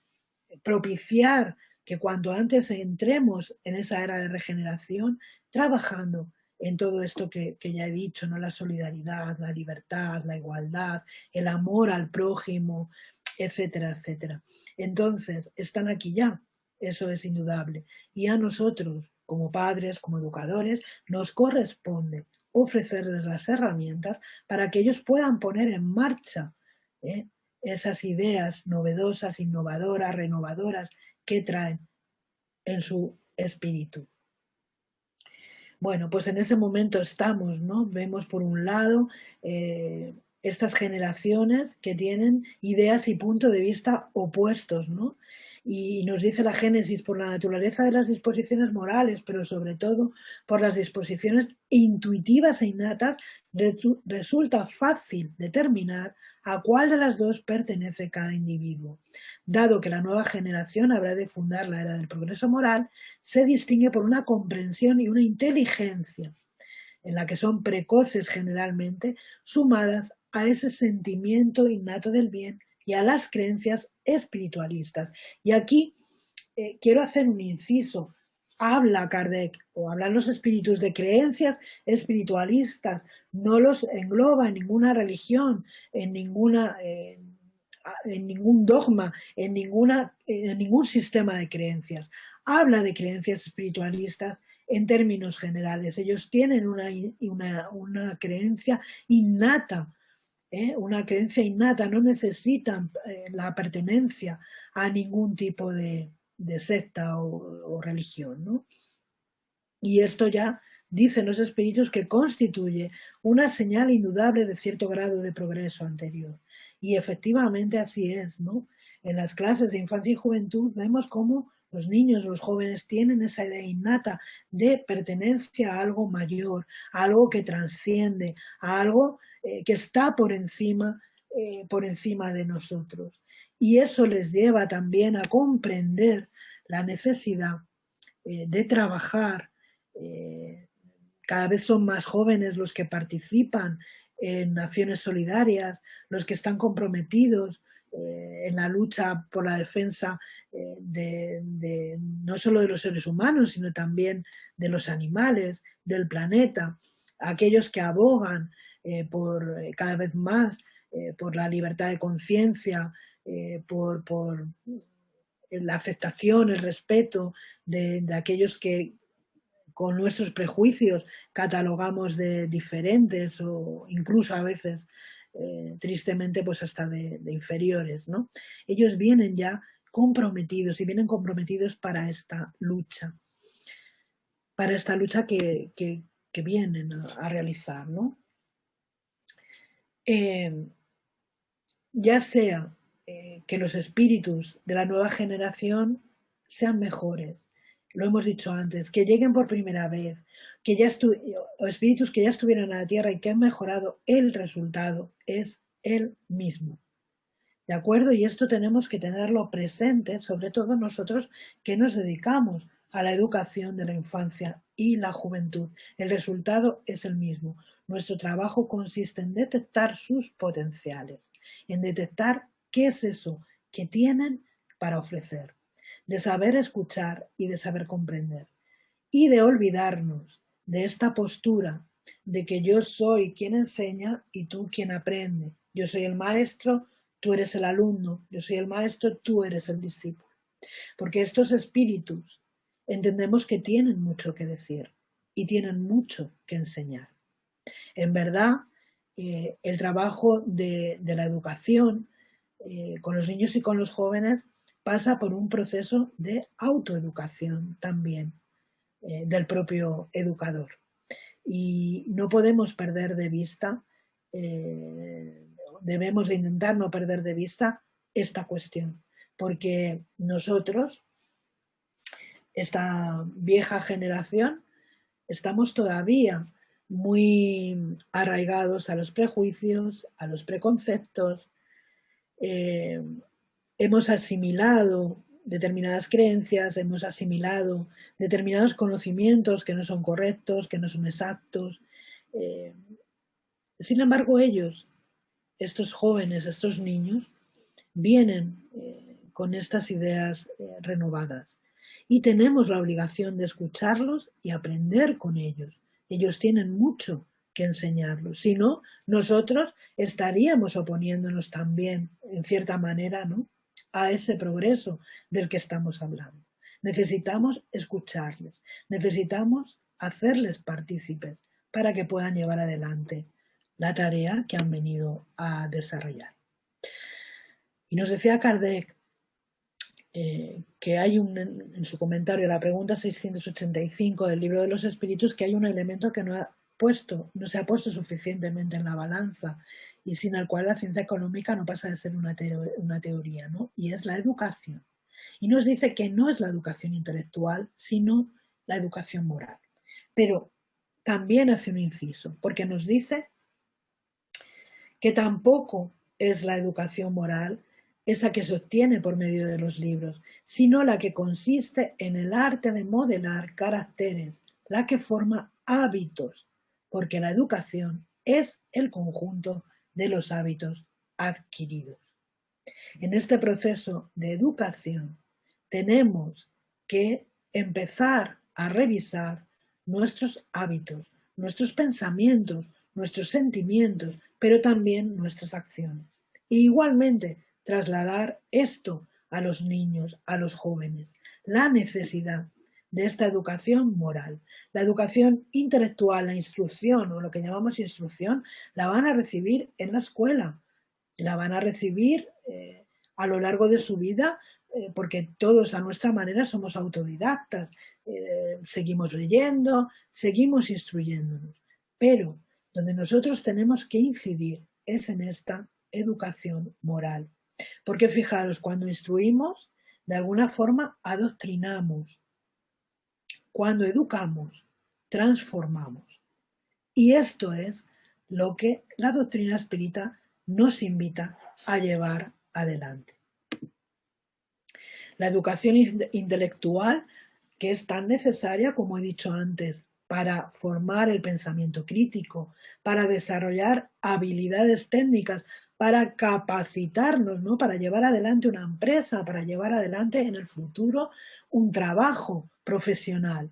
propiciar que cuanto antes entremos en esa era de regeneración, trabajando en todo esto que ya he dicho, ¿no? La solidaridad, la libertad, la igualdad, el amor al prójimo, etcétera, etcétera. Entonces, están aquí ya, eso es indudable. Y a nosotros, como padres, como educadores, nos corresponde ofrecerles las herramientas para que ellos puedan poner en marcha, ¿eh?, esas ideas novedosas, innovadoras, renovadoras que traen en su espíritu. Bueno, pues en ese momento estamos, ¿no? Vemos por un lado estas generaciones que tienen ideas y puntos de vista opuestos, ¿no? Y nos dice la Génesis, por la naturaleza de las disposiciones morales, pero sobre todo por las disposiciones intuitivas e innatas, resulta fácil determinar a cuál de las dos pertenece cada individuo. Dado que la nueva generación habrá de fundar la era del progreso moral, se distingue por una comprensión y una inteligencia en la que son precoces generalmente, sumadas a ese sentimiento innato del bien y a las creencias espiritualistas. Y aquí quiero hacer un inciso. Habla Kardec, o hablan los espíritus, de creencias espiritualistas, no los engloba en ninguna religión, en ningún dogma, en ningún sistema de creencias. Habla de creencias espiritualistas en términos generales. Ellos tienen una creencia innata, una creencia innata, no necesitan la pertenencia a ningún tipo de secta o religión, ¿no? Y esto ya dicen los espíritus que constituye una señal indudable de cierto grado de progreso anterior. Y efectivamente así es, ¿no? En las clases de infancia y juventud vemos cómo los niños, los jóvenes tienen esa idea innata de pertenencia a algo mayor, a algo que trasciende, a algo que está por encima de nosotros. Y eso les lleva también a comprender la necesidad de trabajar. Cada vez son más jóvenes los que participan en acciones solidarias, los que están comprometidos en la lucha por la defensa no solo de los seres humanos, sino también de los animales, del planeta, aquellos que abogan cada vez más por la libertad de conciencia, por la aceptación, el respeto de aquellos que con nuestros prejuicios catalogamos de diferentes o incluso a veces tristemente pues hasta de inferiores, ¿no? Ellos vienen ya comprometidos y vienen comprometidos para esta lucha que vienen a realizar, ¿no? Ya sea que los espíritus de la nueva generación sean mejores, lo hemos dicho antes, que lleguen por primera vez, o espíritus que ya estuvieron en la Tierra y que han mejorado, el resultado es el mismo. ¿De acuerdo? Y esto tenemos que tenerlo presente, sobre todo nosotros que nos dedicamos a la educación de la infancia y la juventud. El resultado es el mismo. Nuestro trabajo consiste en detectar sus potenciales, en detectar qué es eso que tienen para ofrecer, de saber escuchar y de saber comprender, y de olvidarnos de esta postura de que yo soy quien enseña y tú quien aprende. Yo soy el maestro, tú eres el alumno, yo soy el maestro, tú eres el discípulo. Porque estos espíritus entendemos que tienen mucho que decir y tienen mucho que enseñar. En verdad, el trabajo de la educación con los niños y con los jóvenes pasa por un proceso de autoeducación también del propio educador. Y no podemos perder de vista, debemos de intentar no perder de vista esta cuestión, porque nosotros, esta vieja generación, estamos todavía muy arraigados a los prejuicios, a los preconceptos, hemos asimilado determinadas creencias, hemos asimilado determinados conocimientos que no son correctos, que no son exactos. Sin embargo, ellos, estos jóvenes, estos niños, vienen con estas ideas renovadas. Y tenemos la obligación de escucharlos y aprender con ellos. Ellos tienen mucho que enseñarnos. Si no, nosotros estaríamos oponiéndonos también, en cierta manera, ¿no?, a ese progreso del que estamos hablando. Necesitamos escucharles, necesitamos hacerles partícipes para que puedan llevar adelante la tarea que han venido a desarrollar. Y nos decía Kardec que hay en su comentario a la pregunta 685 del Libro de los Espíritus, que hay un elemento que no se ha puesto suficientemente en la balanza y sin el cual la ciencia económica no pasa de ser una teoría, ¿no? Y es la educación. Y nos dice que no es la educación intelectual, sino la educación moral. Pero también hace un inciso, porque nos dice que tampoco es la educación moral esa que se obtiene por medio de los libros, sino la que consiste en el arte de modelar caracteres, la que forma hábitos, porque la educación es el conjunto de los hábitos adquiridos. En este proceso de educación tenemos que empezar a revisar nuestros hábitos, nuestros pensamientos, nuestros sentimientos, pero también nuestras acciones. E igualmente trasladar esto a los niños, a los jóvenes, la necesidad de esta educación moral. La educación intelectual, la instrucción o lo que llamamos instrucción, la van a recibir en la escuela, la van a recibir a lo largo de su vida, porque todos a nuestra manera somos autodidactas, seguimos leyendo, seguimos instruyéndonos, pero donde nosotros tenemos que incidir es en esta educación moral. Porque fijaros, cuando instruimos, de alguna forma adoctrinamos. Cuando educamos, transformamos. Y esto es lo que la doctrina espírita nos invita a llevar adelante. La educación intelectual, que es tan necesaria, como he dicho antes, para formar el pensamiento crítico, para desarrollar habilidades técnicas, para capacitarnos, ¿no?, para llevar adelante una empresa, para llevar adelante en el futuro un trabajo profesional.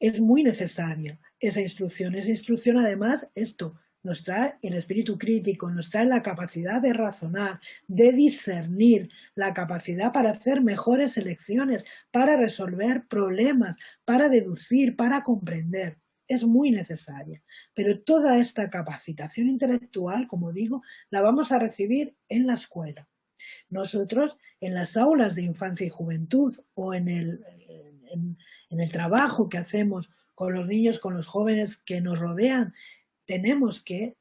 Es muy necesaria esa instrucción. Esa instrucción, además, esto nos trae el espíritu crítico, nos trae la capacidad de razonar, de discernir, la capacidad para hacer mejores elecciones, para resolver problemas, para deducir, para comprender. Es muy necesaria. Pero toda esta capacitación intelectual, como digo, la vamos a recibir en la escuela. Nosotros, en las aulas de infancia y juventud o en el trabajo que hacemos con los niños, con los jóvenes que nos rodean, tenemos que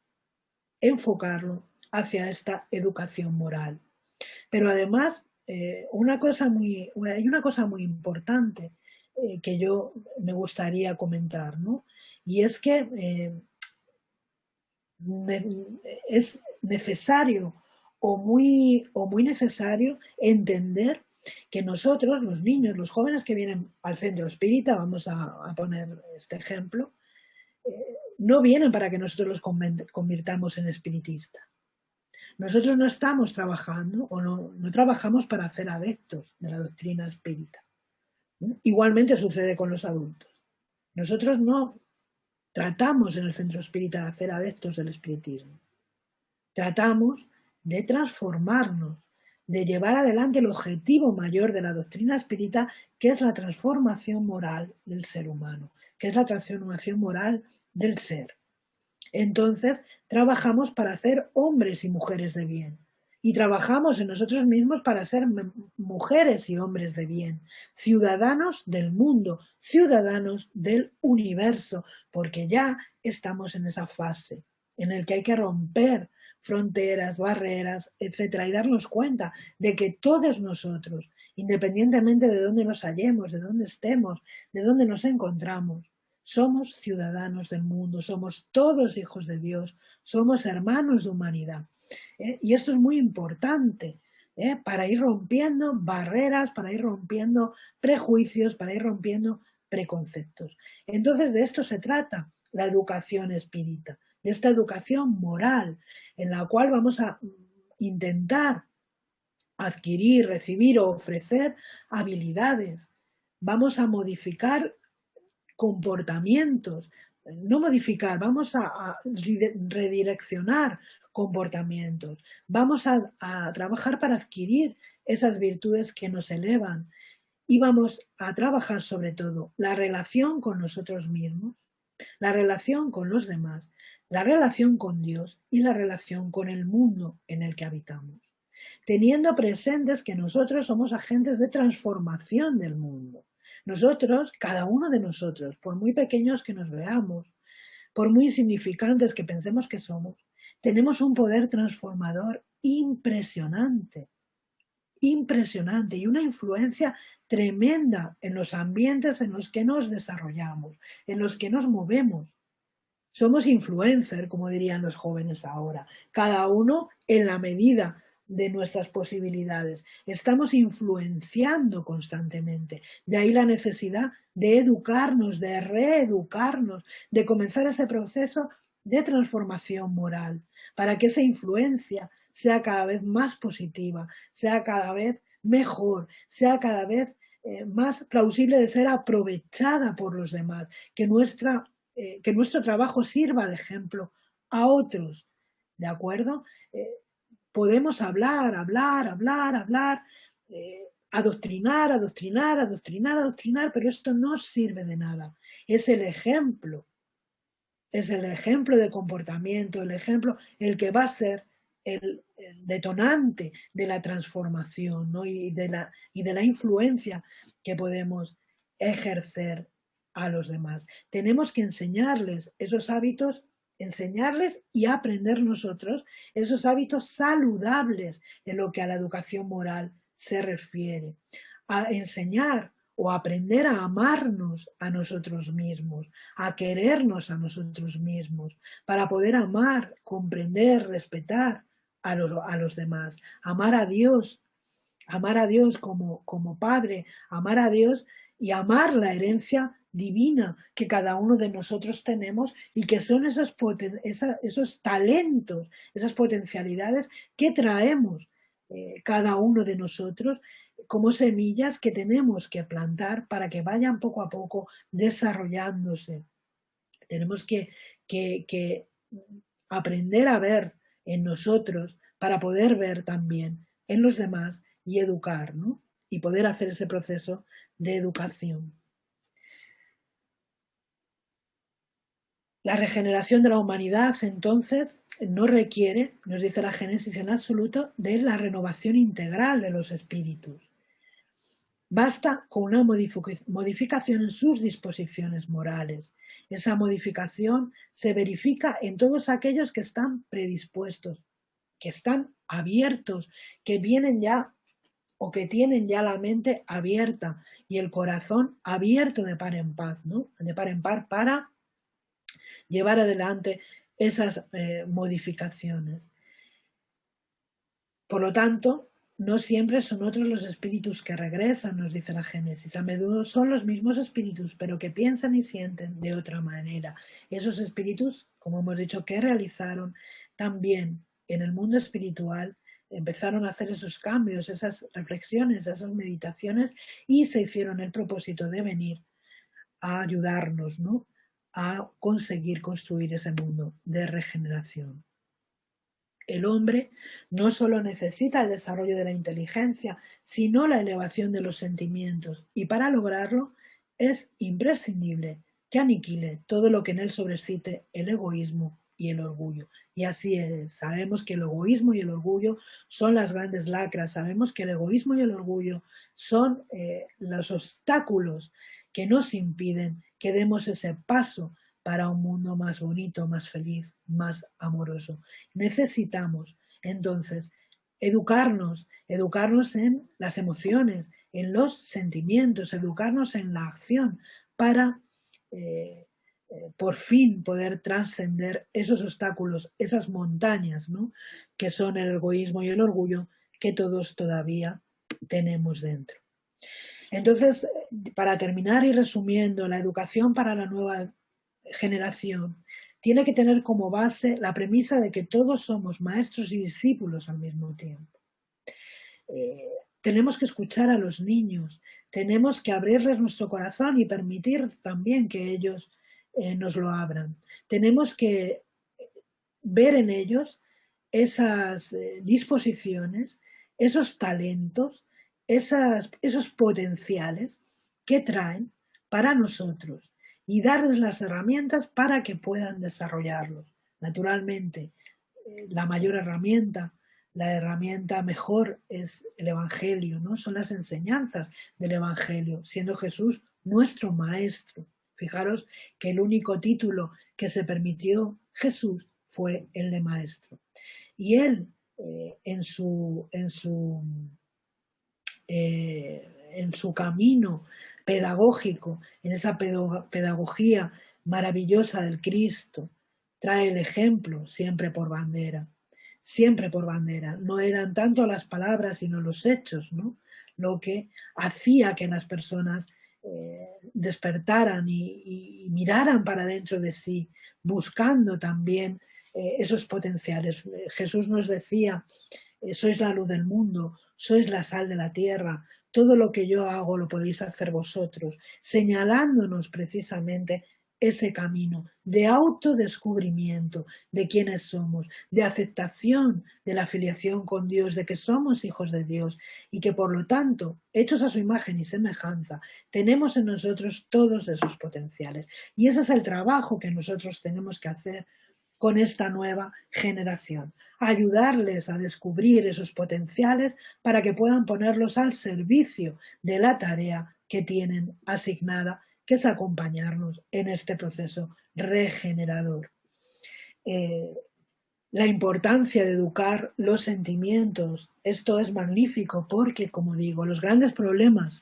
enfocarlo hacia esta educación moral. Pero además, hay una cosa muy importante que yo me gustaría comentar, ¿no? Y es que es necesario o muy necesario entender que nosotros, los niños, los jóvenes que vienen al centro espírita, vamos a poner este ejemplo, no vienen para que nosotros los convirtamos en espiritistas. Nosotros no estamos trabajando o no trabajamos para hacer adeptos de la doctrina espírita. Igualmente sucede con los adultos. Nosotros no tratamos en el centro espírita de hacer adeptos del espiritismo. Tratamos de transformarnos, de llevar adelante el objetivo mayor de la doctrina espírita, que es la transformación moral del ser humano, que es la transformación moral del ser. Entonces, trabajamos para ser hombres y mujeres de bien. Y trabajamos en nosotros mismos para ser mujeres y hombres de bien, ciudadanos del mundo, ciudadanos del universo, porque ya estamos en esa fase en la que hay que romper fronteras, barreras, etcétera, y darnos cuenta de que todos nosotros, independientemente de dónde nos hallemos, de dónde estemos, de dónde nos encontramos, somos ciudadanos del mundo, somos todos hijos de Dios, somos hermanos de humanidad. Y esto es muy importante para ir rompiendo barreras, para ir rompiendo prejuicios, para ir rompiendo preconceptos. Entonces de esto se trata la educación espírita, de esta educación moral, en la cual vamos a intentar adquirir, recibir o ofrecer habilidades. Vamos a modificar comportamientos, no modificar, vamos a redireccionar comportamientos, vamos a trabajar para adquirir esas virtudes que nos elevan y vamos a trabajar sobre todo la relación con nosotros mismos, la relación con los demás, la relación con Dios y la relación con el mundo en el que habitamos, teniendo presentes que nosotros somos agentes de transformación del mundo. Nosotros, cada uno de nosotros, por muy pequeños que nos veamos, por muy insignificantes que pensemos que somos, tenemos un poder transformador impresionante, impresionante y una influencia tremenda en los ambientes en los que nos desarrollamos, en los que nos movemos. Somos influencers, como dirían los jóvenes ahora, cada uno en la medida de nuestras posibilidades. Estamos influenciando constantemente. De ahí la necesidad de educarnos, de reeducarnos, de comenzar ese proceso de transformación moral, para que esa influencia sea cada vez más positiva, sea cada vez mejor, sea cada vez más plausible de ser aprovechada por los demás, que nuestro trabajo sirva de ejemplo a otros, ¿de acuerdo? Podemos hablar, adoctrinar, adoctrinar, adoctrinar, adoctrinar, pero esto no sirve de nada. Es el ejemplo de comportamiento, el ejemplo, el que va a ser el detonante de la transformación, ¿no? y de la influencia que podemos ejercer a los demás. Tenemos que enseñarles esos hábitos, enseñarles y aprender nosotros esos hábitos saludables en lo que a la educación moral se refiere. A enseñar o aprender a amarnos a nosotros mismos, a querernos a nosotros mismos, para poder amar, comprender, respetar a los demás, amar a Dios como Padre, amar a Dios y amar la herencia divina que cada uno de nosotros tenemos y que son esos talentos, esas potencialidades que traemos cada uno de nosotros como semillas que tenemos que plantar para que vayan poco a poco desarrollándose. Tenemos que aprender a ver en nosotros para poder ver también en los demás y educar, ¿no? Y poder hacer ese proceso de educación. La regeneración de la humanidad, entonces, no requiere, nos dice la Génesis en absoluto, de la renovación integral de los espíritus. Basta con una modificación en sus disposiciones morales. Esa modificación se verifica en todos aquellos que están predispuestos, que están abiertos, que vienen ya o que tienen ya la mente abierta y el corazón abierto de par en paz, ¿no? De par en par para llevar adelante esas modificaciones. Por lo tanto, no siempre son otros los espíritus que regresan, nos dice la Génesis. A menudo son los mismos espíritus, pero que piensan y sienten de otra manera. Esos espíritus, como hemos dicho, que realizaron también en el mundo espiritual, empezaron a hacer esos cambios, esas reflexiones, esas meditaciones y se hicieron el propósito de venir a ayudarnos, ¿no? A conseguir construir ese mundo de regeneración. El hombre no solo necesita el desarrollo de la inteligencia, sino la elevación de los sentimientos, y para lograrlo es imprescindible que aniquile todo lo que en él sobresiste el egoísmo y el orgullo. Y así es, sabemos que el egoísmo y el orgullo son las grandes lacras, sabemos que el egoísmo y el orgullo son los obstáculos que nos impiden que demos ese paso para un mundo más bonito, más feliz, más amoroso. Necesitamos, entonces, educarnos en las emociones, en los sentimientos, educarnos en la acción para por fin poder trascender esos obstáculos, esas montañas, ¿no? Que son el egoísmo y el orgullo que todos todavía tenemos dentro. Entonces, para terminar y resumiendo, la educación para la nueva generación tiene que tener como base la premisa de que todos somos maestros y discípulos al mismo tiempo. tenemos que escuchar a los niños, tenemos que abrirles nuestro corazón y permitir también que ellos nos lo abran. Tenemos que ver en ellos esas disposiciones, esos talentos, esos potenciales que traen para nosotros y darles las herramientas para que puedan desarrollarlos. Naturalmente, la mayor herramienta, la herramienta mejor es el Evangelio, ¿no? Son las enseñanzas del Evangelio, siendo Jesús nuestro maestro. Fijaros que el único título que se permitió Jesús fue el de maestro. Y él, en su camino pedagógico, en esa pedagogía maravillosa del Cristo, trae el ejemplo siempre por bandera. Siempre por bandera. No eran tanto las palabras, sino los hechos, ¿no? Lo que hacía que las personas despertaran y miraran para dentro de sí, buscando también esos potenciales. Jesús nos decía, sois la luz del mundo, sois la sal de la tierra, todo lo que yo hago lo podéis hacer vosotros, señalándonos precisamente ese camino de autodescubrimiento de quiénes somos, de aceptación de la filiación con Dios, de que somos hijos de Dios y que por lo tanto, hechos a su imagen y semejanza, tenemos en nosotros todos esos potenciales. Y ese es el trabajo que nosotros tenemos que hacer con esta nueva generación, ayudarles a descubrir esos potenciales para que puedan ponerlos al servicio de la tarea que tienen asignada, que es acompañarnos en este proceso regenerador. La importancia de educar los sentimientos, esto es magnífico porque, como digo, los grandes problemas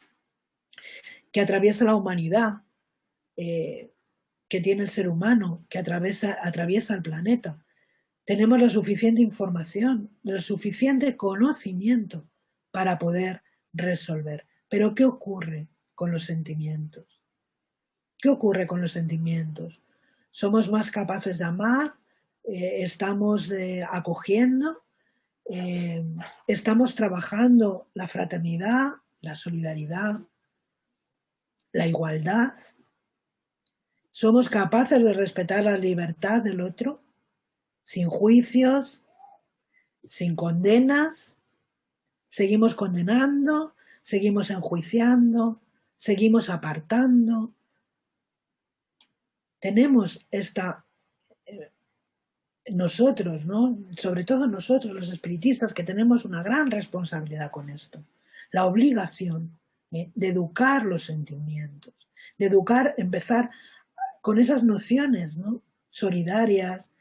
que atraviesa la humanidad, que tiene el ser humano, que atraviesa el planeta, tenemos la suficiente información, el suficiente conocimiento para poder resolver. Pero ¿qué ocurre con los sentimientos? ¿Qué ocurre con los sentimientos? ¿Somos más capaces de amar? ¿Estamos acogiendo? ¿Estamos trabajando la fraternidad, la solidaridad, la igualdad? ¿Somos capaces de respetar la libertad del otro? Sin juicios, sin condenas, seguimos condenando, seguimos enjuiciando, seguimos apartando. Tenemos nosotros, ¿no? Sobre todo nosotros, los espiritistas, que tenemos una gran responsabilidad con esto, la obligación de educar los sentimientos, de educar, empezar con esas nociones, ¿no? Solidarias,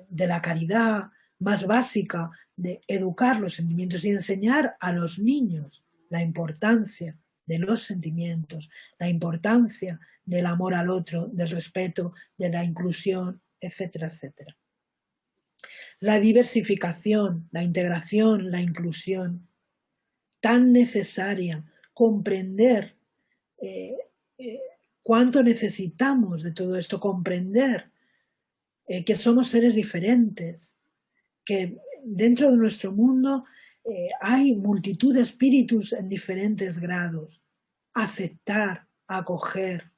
de la caridad más básica, de educar los sentimientos y enseñar a los niños la importancia de los sentimientos, la importancia del amor al otro, del respeto, de la inclusión, etcétera, etcétera. La diversificación, la integración, la inclusión, tan necesaria, comprender cuánto necesitamos de todo esto, comprender que somos seres diferentes, que dentro de nuestro mundo hay multitud de espíritus en diferentes grados. Aceptar, acoger,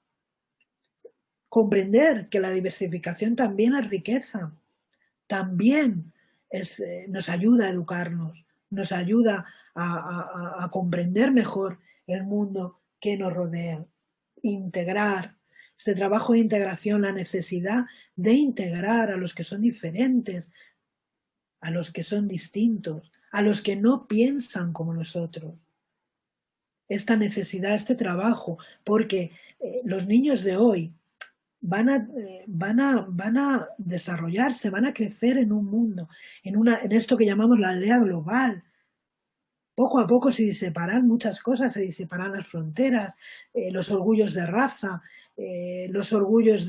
comprender que la diversificación también es riqueza, también nos ayuda a educarnos, nos ayuda a comprender mejor el mundo que nos rodea. Integrar, este trabajo de integración, la necesidad de integrar a los que son diferentes, a los que son distintos, a los que no piensan como nosotros. Esta necesidad, este trabajo, porque los niños de hoy van a desarrollarse, van a crecer en un mundo, en esto que llamamos la aldea global. Poco a poco se diseparan muchas cosas, se diseparan las fronteras, los orgullos de raza, los orgullos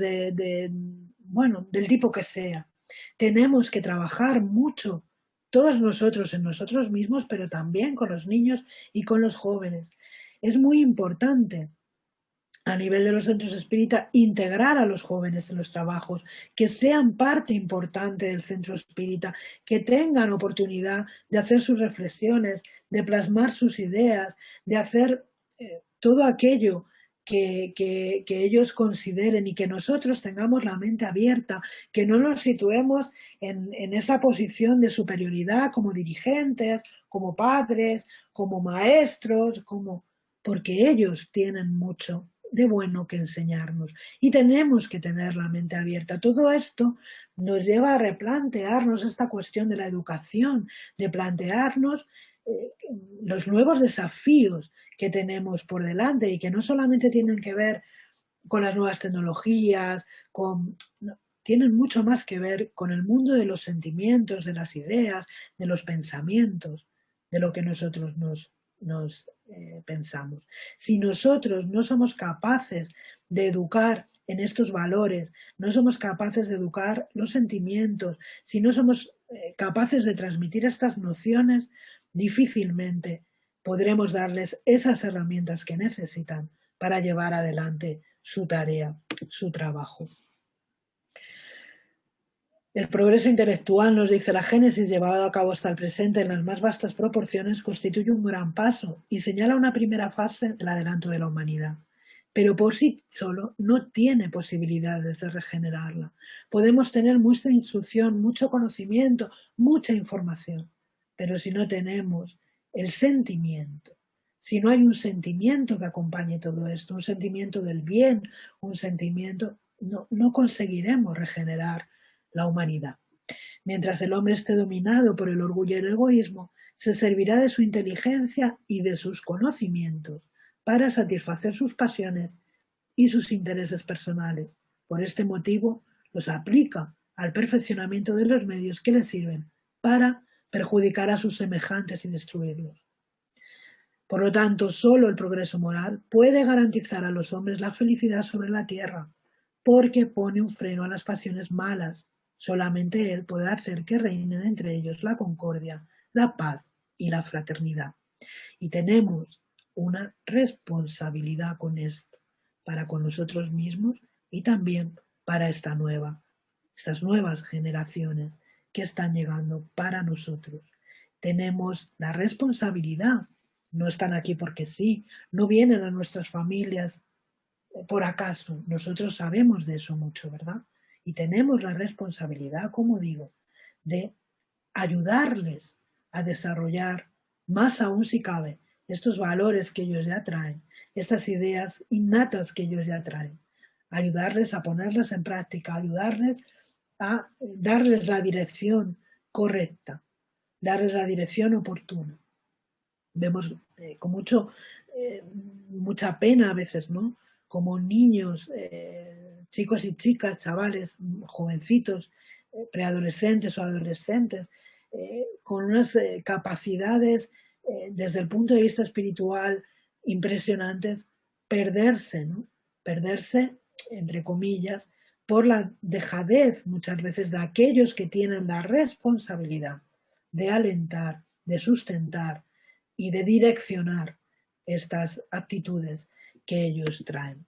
bueno, del tipo que sea. Tenemos que trabajar mucho, todos nosotros, en nosotros mismos, pero también con los niños y con los jóvenes. Es muy importante a nivel de los centros espírita, integrar a los jóvenes en los trabajos, que sean parte importante del centro espírita, que tengan oportunidad de hacer sus reflexiones, de plasmar sus ideas, de hacer todo aquello que ellos consideren, y que nosotros tengamos la mente abierta, que no nos situemos en esa posición de superioridad como dirigentes, como padres, como maestros, porque ellos tienen mucho de bueno que enseñarnos y tenemos que tener la mente abierta. Todo esto nos lleva a replantearnos esta cuestión de la educación, de plantearnos los nuevos desafíos que tenemos por delante, y que no solamente tienen que ver con las nuevas tecnologías, no, tienen mucho más que ver con el mundo de los sentimientos, de las ideas, de los pensamientos, de lo que nosotros nos pensamos. Si nosotros no somos capaces de educar en estos valores, no somos capaces de educar los sentimientos, si no somos capaces de transmitir estas nociones, difícilmente podremos darles esas herramientas que necesitan para llevar adelante su tarea, su trabajo. El progreso intelectual, nos dice la Génesis, llevado a cabo hasta el presente en las más vastas proporciones, constituye un gran paso y señala una primera fase del adelanto de la humanidad. Pero por sí solo no tiene posibilidades de regenerarla. Podemos tener mucha instrucción, mucho conocimiento, mucha información, pero si no tenemos el sentimiento, si no hay un sentimiento que acompañe todo esto, un sentimiento del bien, un sentimiento, no conseguiremos regenerar la humanidad. Mientras el hombre esté dominado por el orgullo y el egoísmo, se servirá de su inteligencia y de sus conocimientos para satisfacer sus pasiones y sus intereses personales. Por este motivo, los aplica al perfeccionamiento de los medios que le sirven para perjudicar a sus semejantes y destruirlos. Por lo tanto, solo el progreso moral puede garantizar a los hombres la felicidad sobre la tierra, porque pone un freno a las pasiones malas. Solamente él puede hacer que reinen entre ellos la concordia, la paz y la fraternidad. Y tenemos una responsabilidad con esto, para con nosotros mismos y también para estas nuevas generaciones que están llegando para nosotros. Tenemos la responsabilidad, no están aquí porque sí, no vienen a nuestras familias por acaso, nosotros sabemos de eso mucho, ¿verdad? Y tenemos la responsabilidad, como digo, de ayudarles a desarrollar, más aún si cabe, estos valores que ellos ya traen, estas ideas innatas que ellos ya traen, ayudarles a ponerlas en práctica, ayudarles a darles la dirección correcta, darles la dirección oportuna. Vemos con mucha pena a veces, ¿no? Como niños, chicos y chicas, chavales, jovencitos, preadolescentes o adolescentes, con unas capacidades desde el punto de vista espiritual impresionantes, perderse, ¿no? Perderse, entre comillas, por la dejadez muchas veces de aquellos que tienen la responsabilidad de alentar, de sustentar y de direccionar estas actitudes que ellos traen.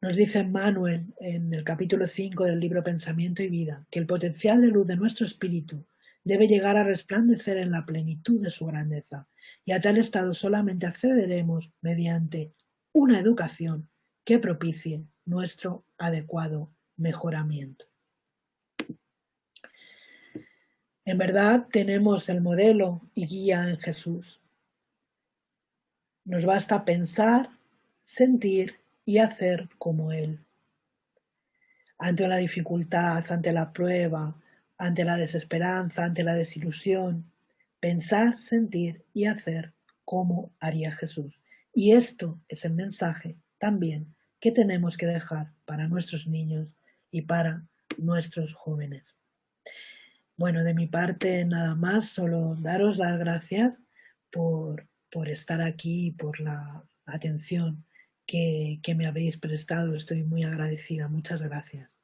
Nos dice Manuel en el capítulo 5 del libro Pensamiento y Vida que el potencial de luz de nuestro espíritu debe llegar a resplandecer en la plenitud de su grandeza, y a tal estado solamente accederemos mediante una educación que propicie nuestro adecuado mejoramiento. En verdad tenemos el modelo y guía en Jesús. Nos basta pensar, sentir y hacer como Él. Ante la dificultad, ante la prueba, ante la desesperanza, ante la desilusión, pensar, sentir y hacer como haría Jesús. Y esto es el mensaje también que tenemos que dejar para nuestros niños y para nuestros jóvenes. Bueno, de mi parte nada más, solo daros las gracias por estar aquí y por la atención que me habéis prestado. Estoy muy agradecida. Muchas gracias.